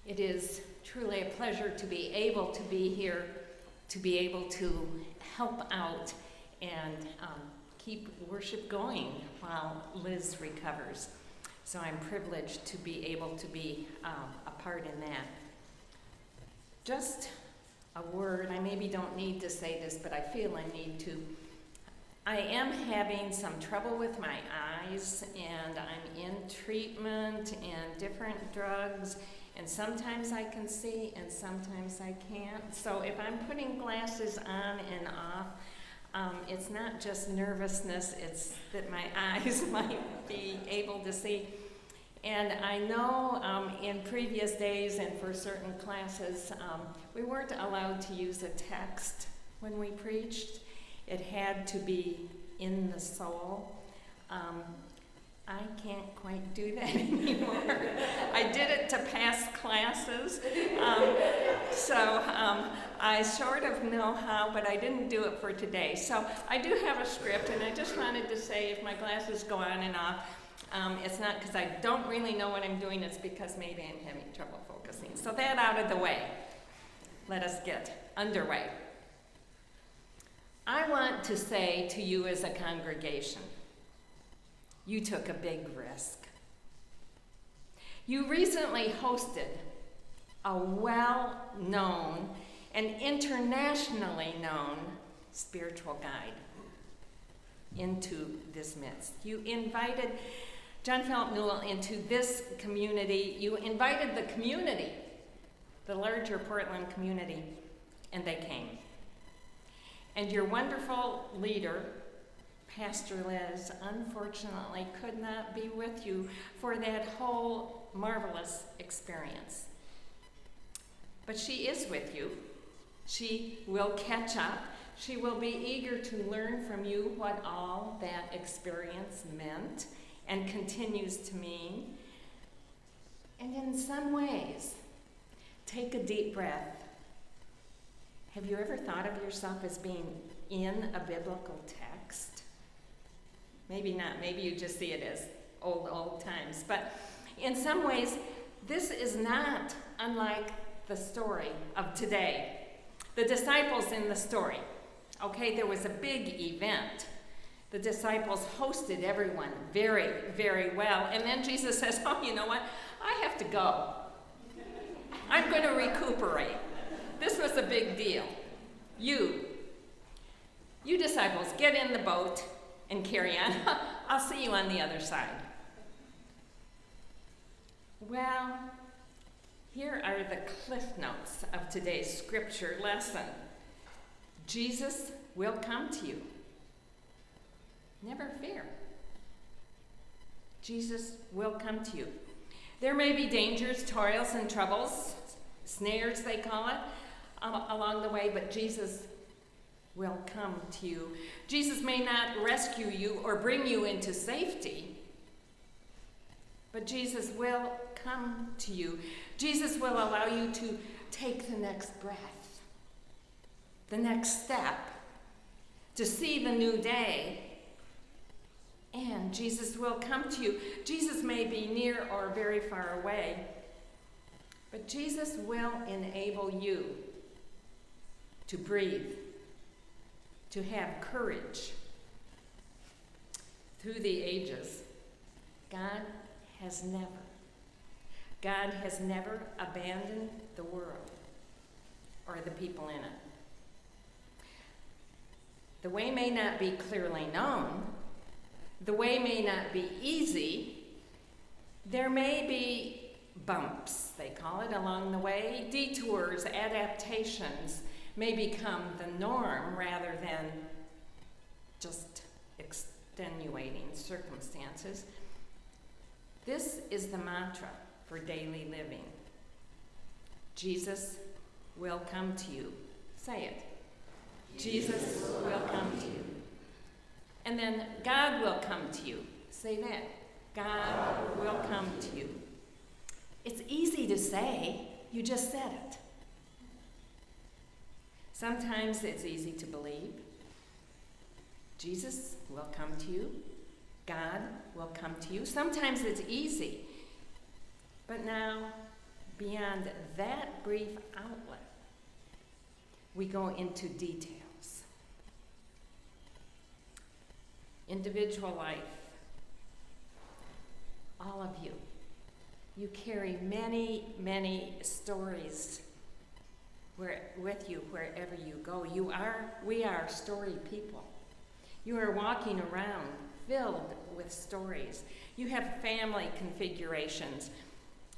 It is truly a pleasure to be able to be here, to be able to help out and keep worship going while Liz recovers. So I'm privileged to be able to be a part in that. Just a word, I maybe don't need to say this, but I feel I need to. I am having some trouble with my eyes, and I'm in treatment and different drugs, and sometimes I can see and sometimes I can't. So if I'm putting glasses on and off, it's not just nervousness, it's that my eyes might be able to see. And I know in previous days and for certain classes, we weren't allowed to use a text when we preached. It had to be in the soul. I can't quite do that anymore. I did it to pass classes, so I sort of know how, but I didn't do it for today. So I do have a script, and I just wanted to say if my glasses go on and off, it's not because I don't really know what I'm doing, it's because maybe I'm having trouble focusing. So that out of the way, let us get underway. I want to say to you as a congregation, you took a big risk. You recently hosted a well-known and internationally known spiritual guide into this midst. You invited John Philip Newell into this community. You invited the community, the larger Portland community, and they came. And your wonderful leader, Pastor Liz, unfortunately could not be with you for that whole marvelous experience. But she is with you. She will catch up. She will be eager to learn from you what all that experience meant and continues to mean. And in some ways, take a deep breath. Have you ever thought of yourself as being in a biblical text? Maybe not. Maybe you just see it as old times. But in some ways, this is not unlike the story of today. The disciples in the story. Okay, there was a big event. The disciples hosted everyone very, very well. And then Jesus says, oh, you know what? I have to go. I'm going to recuperate. This was a big deal. You disciples, get in the boat and carry on. I'll see you on the other side. Well, here are the cliff notes of today's scripture lesson. Jesus will come to you. Never fear. Jesus will come to you. There may be dangers, toils, and troubles, snares they call it, along the way, but Jesus will come to you. Jesus may not rescue you or bring you into safety, but Jesus will come to you. Jesus will allow you to take the next breath, the next step, to see the new day. And Jesus will come to you. Jesus may be near or very far away, but Jesus will enable you to breathe, to have courage. Through the ages, God has never abandoned the world or the people in it. The way may not be clearly known. The way may not be easy. There may be bumps, they call it, along the way. Detours, adaptations may become the norm rather than just extenuating circumstances. This is the mantra for daily living. Jesus will come to you. Say it. Jesus will come to you. And then God will come to you. Say that. God will come to you. It's easy to say. You just said it. Sometimes it's easy to believe. Jesus will come to you. God will come to you. Sometimes it's easy. But now beyond that brief outlet, we go into details. Individual life, all of you, you carry many, many stories with you wherever you go. We are story people. You are walking around filled with stories. You have family configurations.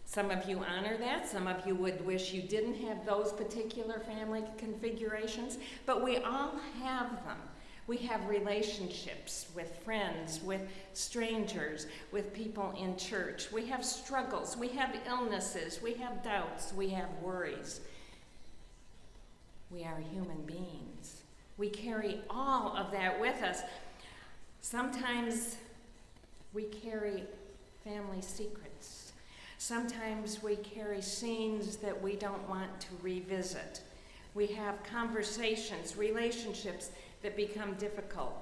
Some of you honor that. Some of you would wish you didn't have those particular family configurations, but we all have them. We have relationships with friends, with strangers, with people in church. We have struggles. We have illnesses. We have doubts. We have worries. We are human beings. We carry all of that with us. Sometimes we carry family secrets. Sometimes we carry scenes that we don't want to revisit. We have conversations, relationships that become difficult.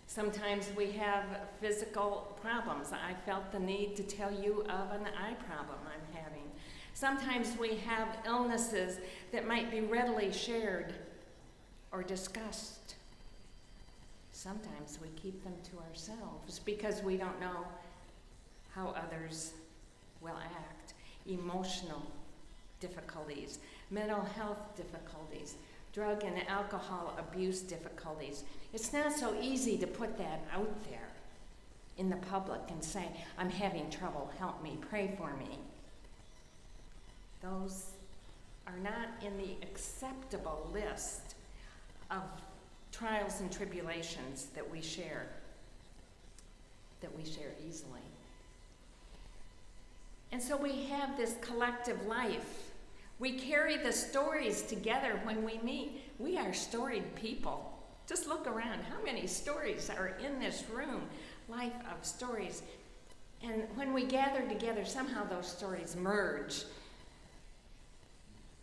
Sometimes we have physical problems. I felt the need to tell you of an eye problem I'm having. Sometimes we have illnesses that might be readily shared or discussed. Sometimes we keep them to ourselves because we don't know how others will act. Emotional difficulties, mental health difficulties, drug and alcohol abuse difficulties. It's not so easy to put that out there in the public and say, I'm having trouble, help me, pray for me. Those are not in the acceptable list of trials and tribulations that we share easily. And so we have this collective life. We carry the stories together when we meet. We are storied people. Just look around. How many stories are in this room? Life of stories. And when we gather together, somehow those stories merge.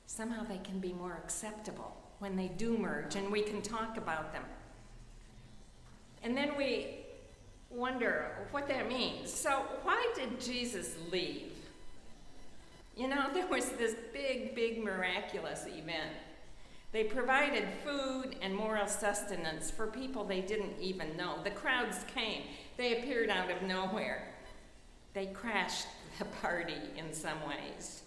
Somehow they can be more acceptable when they do merge, and we can talk about them. And then we wonder what that means. So why did Jesus leave? You know, there was this big miraculous event. They provided food and moral sustenance for people they didn't even know. The crowds came. They appeared out of nowhere. They crashed the party in some ways.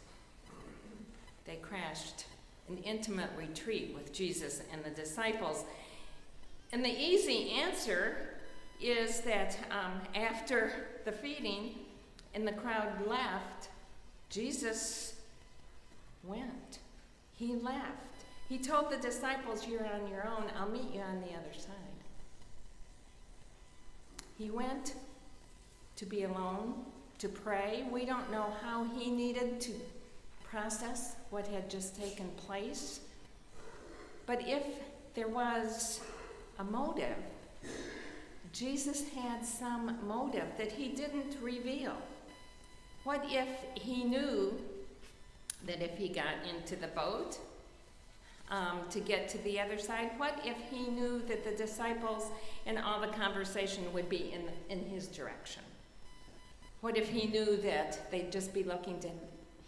They crashed an intimate retreat with Jesus and the disciples. And the easy answer is that after the feeding and the crowd left, Jesus went. He left. He told the disciples, you're on your own. I'll meet you on the other side. He went to be alone, to pray. We don't know how he needed to process what had just taken place. But if there was a motive, Jesus had some motive that he didn't reveal. What if he knew that if he got into the boat to get to the other side, what if he knew that the disciples and all the conversation would be in his direction? What if he knew that they'd just be looking to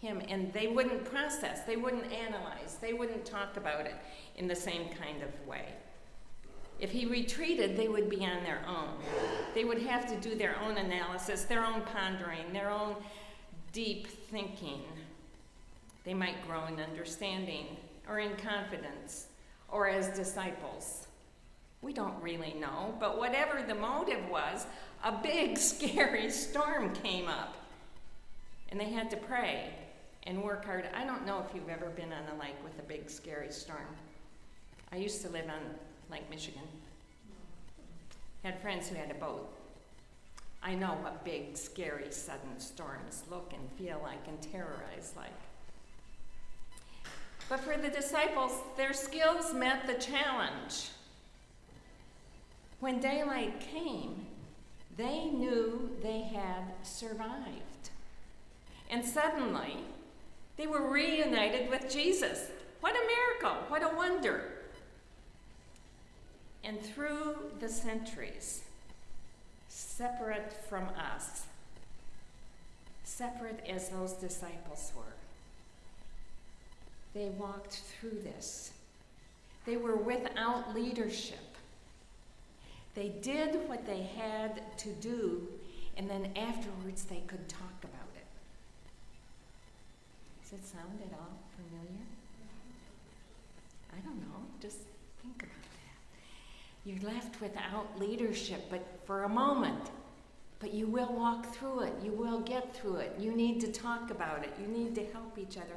him and they wouldn't process, they wouldn't analyze, they wouldn't talk about it in the same kind of way? If he retreated, they would be on their own. They would have to do their own analysis, their own pondering, their own deep thinking. They might grow in understanding or in confidence or as disciples. We don't really know, but whatever the motive was, a big, scary storm came up. And they had to pray and work hard. I don't know if you've ever been on a lake with a big, scary storm. I used to live on Lake Michigan. Had friends who had a boat. I know what big, scary, sudden storms look and feel like and terrorize like. But for the disciples, their skills met the challenge. When daylight came, they knew they had survived. And suddenly, they were reunited with Jesus. What a miracle, what a wonder. And through the centuries, separate from us, separate as those disciples were, they walked through this. They were without leadership. They did what they had to do, and then afterwards they could talk about it. Does it sound at all familiar? I don't know, just think about that. You're left without leadership, but for a moment. But you will walk through it. You will get through it. You need to talk about it. You need to help each other.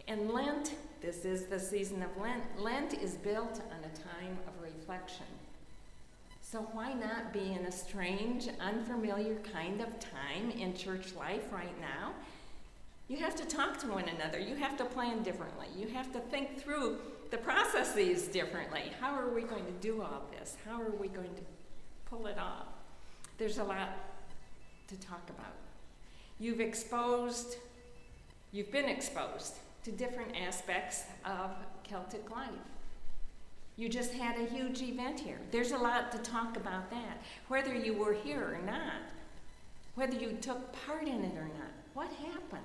And Lent, this is the season of Lent. Lent is built on a time of reflection. So why not be in a strange, unfamiliar kind of time in church life right now? You have to talk to one another. You have to plan differently. You have to think through the processes differently. How are we going to do all this? How are we going to pull it off? There's a lot to talk about. You've been exposed to different aspects of Celtic life. You just had a huge event here. There's a lot to talk about that. Whether you were here or not, whether you took part in it or not, what happened?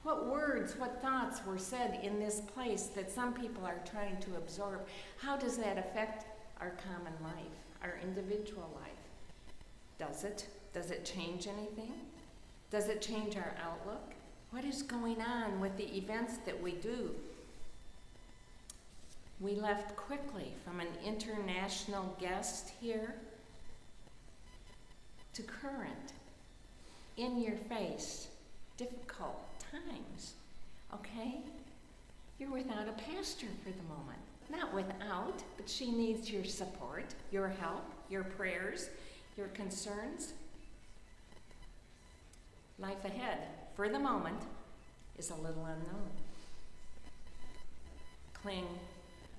What words, what thoughts were said in this place that some people are trying to absorb? How does that affect our common life, our individual life? Does it? Does it change anything? Does it change our outlook? What is going on with the events that we do? We left quickly from an international guest here to current, in your face, difficult times, okay? You're without a pastor for the moment. Not without, but she needs your support, your help, your prayers, your concerns. Life ahead, for the moment, is a little unknown. Cling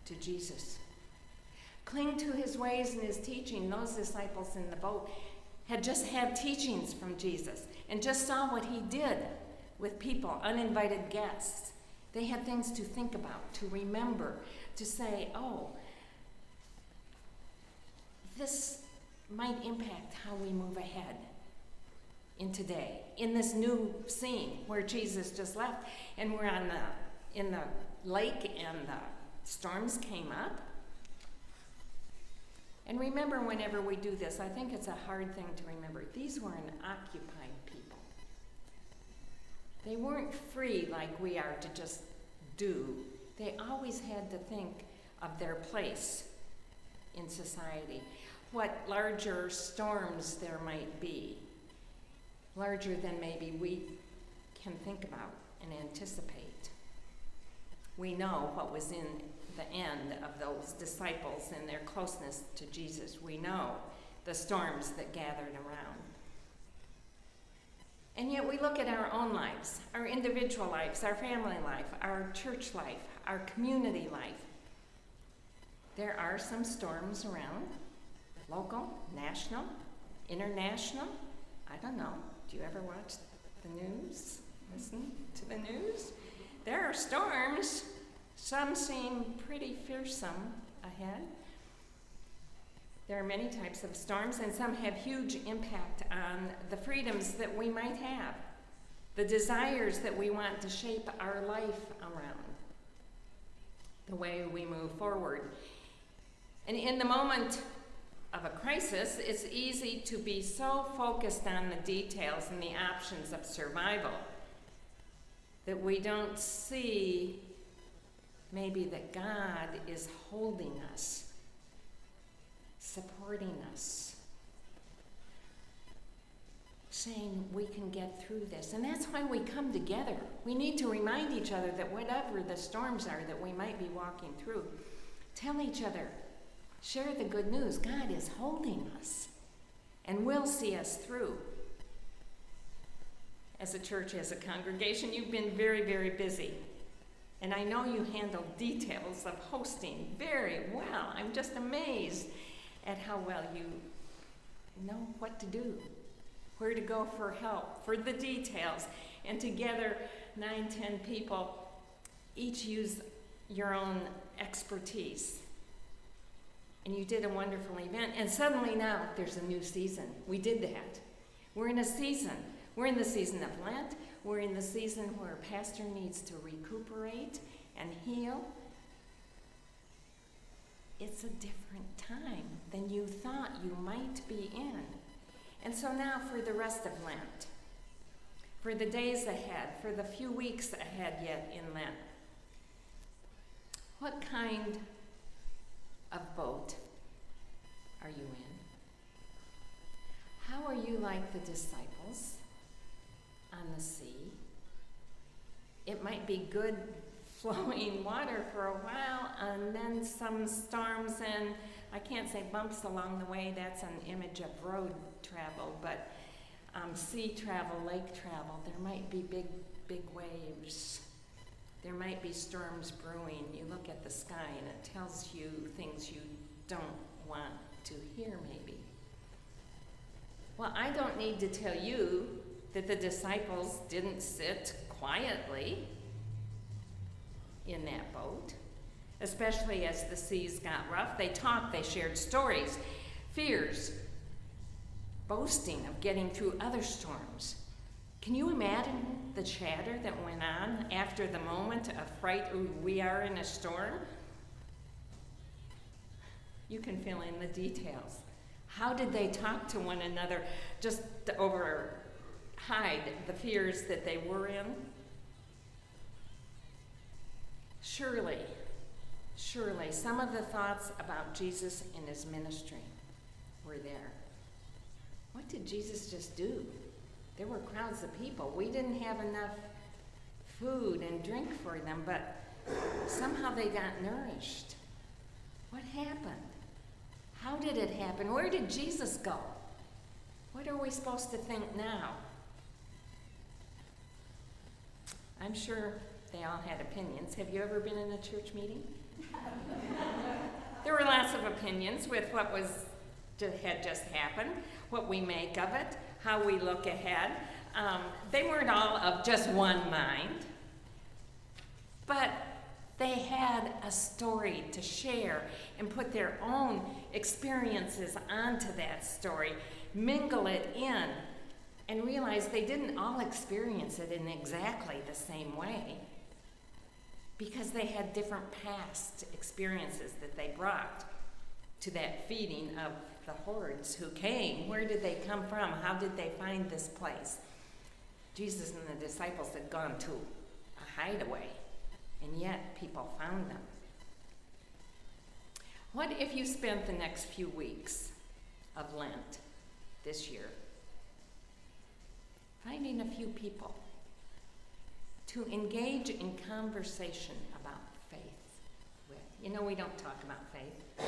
to Jesus. Cling to his ways and his teaching. Those disciples in the boat had just had teachings from Jesus and just saw what he did with people, uninvited guests. They had things to think about, to remember, to say, oh, this might impact how we move ahead in today, in this new scene where Jesus just left, and we're in the lake and the storms came up. And remember, whenever we do this, I think it's a hard thing to remember, these were an occupied people. They weren't free like we are to just do. They always had to think of their place in society, what larger storms there might be, larger than maybe we can think about and anticipate. We know what was in the end of those disciples and their closeness to Jesus. We know the storms that gathered around. And yet we look at our own lives, our individual lives, our family life, our church life, our community life. There are some storms around, local, national, international. I don't know. Do you ever watch the news? Listen to the news? There are storms. Some seem pretty fearsome ahead. There are many types of storms, and some have huge impact on the freedoms that we might have, the desires that we want to shape our life around, the way we move forward. And in the moment of a crisis, it's easy to be so focused on the details and the options of survival that we don't see maybe that God is holding us, supporting us, saying we can get through this. And that's why we come together. We need to remind each other that whatever the storms are that we might be walking through, tell each other, share the good news. God is holding us and will see us through. As a church, as a congregation, you've been very, very busy. And I know you handle details of hosting very well. I'm just amazed at how well you know what to do, where to go for help, for the details. And together, 9, 10 people, each use your own expertise. And you did a wonderful event. And suddenly now, there's a new season. We did that. We're in a season. We're in the season of Lent. We're in the season where a pastor needs to recuperate and heal, it's a different time than you thought you might be in. And so now for the rest of Lent, for the days ahead, for the few weeks ahead yet in Lent, what kind of boat are you in? How are you like the disciples on the sea? It might be good flowing water for a while, and then some storms and, I can't say bumps along the way, that's an image of road travel, but sea travel, lake travel, there might be big waves. There might be storms brewing. You look at the sky and it tells you things you don't want to hear maybe. Well, I don't need to tell you that the disciples didn't sit quietly in that boat, especially as the seas got rough. They talked, they shared stories, fears, boasting of getting through other storms. Can you imagine the chatter that went on after the moment of fright, ooh, we are in a storm? You can fill in the details. How did they talk to one another just to hide the fears that they were in? Surely, some of the thoughts about Jesus and his ministry were there. What did Jesus just do? There were crowds of people. We didn't have enough food and drink for them, but somehow they got nourished. What happened? How did it happen? Where did Jesus go? What are we supposed to think now? I'm sure they all had opinions. Have you ever been in a church meeting? There were lots of opinions with what had just happened, what we make of it, how we look ahead. They weren't all of just one mind, but they had a story to share and put their own experiences onto that story, mingle it in, and realize they didn't all experience it in exactly the same way because they had different past experiences that they brought to that feeding of the hordes who came. Where did they come from? How did they find this place? Jesus and the disciples had gone to a hideaway, and yet people found them. What if you spent the next few weeks of Lent this year finding a few people to engage in conversation about faith with? You know, we don't talk about faith.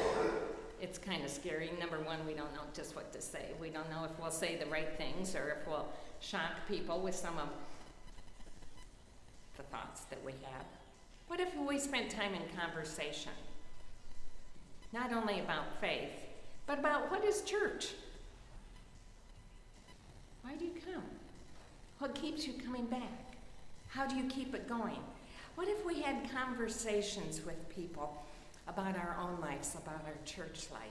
It's kind of scary. Number one, we don't know just what to say. We don't know if we'll say the right things or if we'll shock people with some of the thoughts that we have. What if we spent time in conversation? Not only about faith, but about what is church? Why do you come? What keeps you coming back? How do you keep it going? What if we had conversations with people about our own lives, about our church life?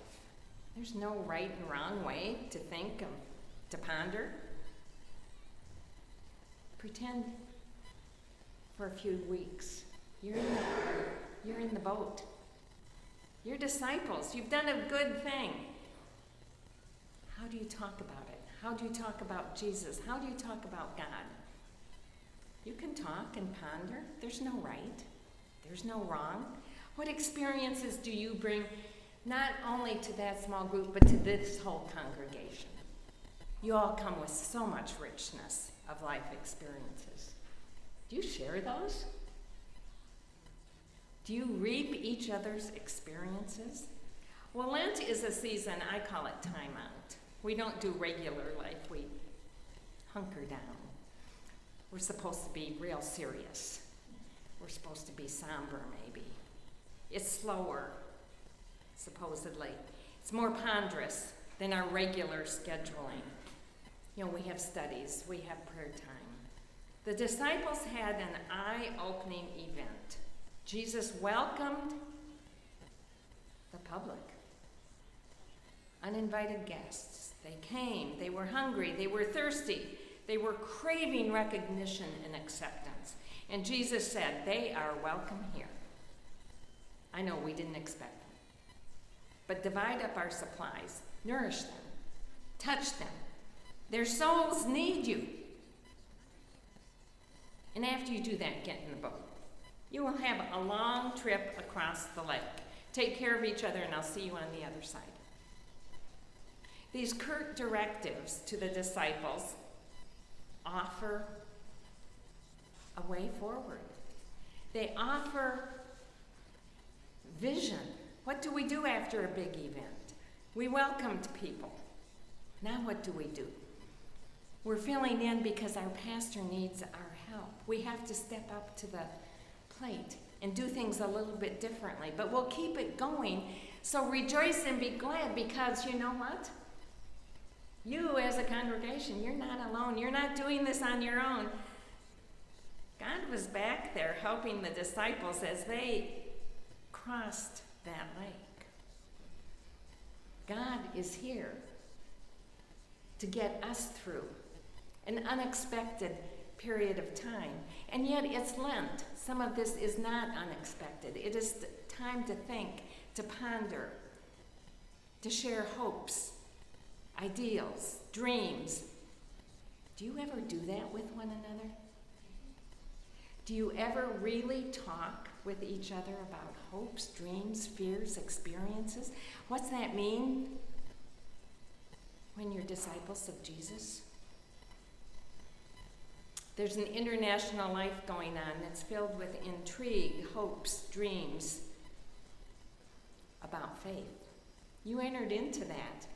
There's no right and wrong way to think of, to ponder. Pretend for a few weeks you're in the boat. You're disciples. You've done a good thing. How do you talk about it? How do you talk about Jesus? How do you talk about God? You can talk and ponder. There's no right. There's no wrong. What experiences do you bring not only to that small group, but to this whole congregation? You all come with so much richness of life experiences. Do you share those? Do you reap each other's experiences? Well, Lent is a season, I call it time out. We don't do regular life. We hunker down. We're supposed to be real serious. We're supposed to be somber, maybe. It's slower, supposedly. It's more ponderous than our regular scheduling. You know, we have studies, we have prayer time. The disciples had an eye-opening event. Jesus welcomed the public, uninvited guests. They came, they were hungry, they were thirsty, they were craving recognition and acceptance. And Jesus said, they are welcome here. I know we didn't expect them. But divide up our supplies, nourish them, touch them. Their souls need you. And after you do that, get in the boat. You will have a long trip across the lake. Take care of each other, and I'll see you on the other side. These curt directives to the disciples offer a way forward. They offer vision. What do we do after a big event? We welcomed people. Now what do we do? We're filling in because our pastor needs our help. We have to step up to the plate and do things a little bit differently, but we'll keep it going. So rejoice and be glad, because you know what? You as a congregation, you're not alone. You're not doing this on your own. God was back there helping the disciples as they crossed that lake. God is here to get us through an unexpected period of time. And yet it's Lent. Some of this is not unexpected. It is time to think, to ponder, to share hopes, ideals, dreams. Do you ever do that with one another? Do you ever really talk with each other about hopes, dreams, fears, experiences? What's that mean when you're disciples of Jesus? There's an international life going on that's filled with intrigue, hopes, dreams about faith. You entered into that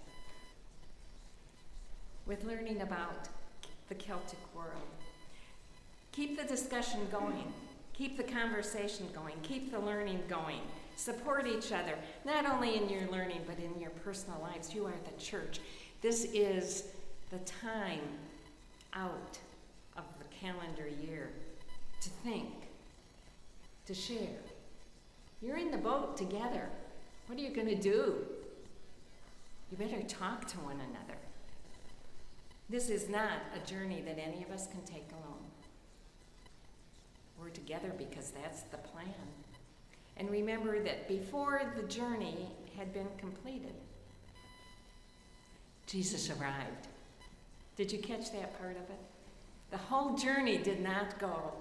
with learning about the Celtic world. Keep the discussion going. Keep the conversation going. Keep the learning going. Support each other, not only in your learning, but in your personal lives. You are the church. This is the time out of the calendar year to think, to share. You're in the boat together. What are you going to do? You better talk to one another. This is not a journey that any of us can take alone. We're together because that's the plan. And remember that before the journey had been completed, Jesus arrived. Did you catch that part of it? The whole journey did not go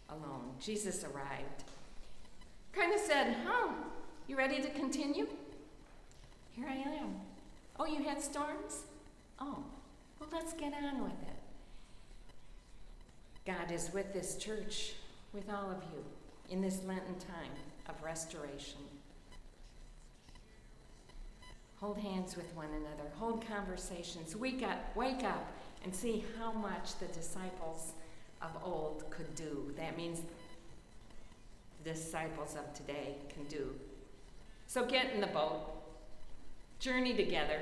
alone. Jesus arrived. Kind of said, "Oh, you ready to continue? Here I am. Oh, you had storms? Oh, well, let's get on with it." God is with this church, with all of you, in this Lenten time of restoration. Hold hands with one another. Hold conversations. Wake up and see how much the disciples of old could do. That means the disciples of today can do. So get in the boat. Journey together.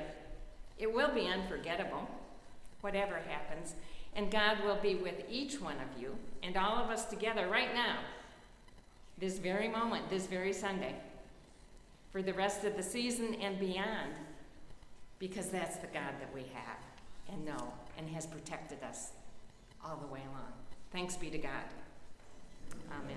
It will be unforgettable, whatever happens. And God will be with each one of you and all of us together right now, this very moment, this very Sunday, for the rest of the season and beyond, because that's the God that we have and know and has protected us all the way along. Thanks be to God. Amen.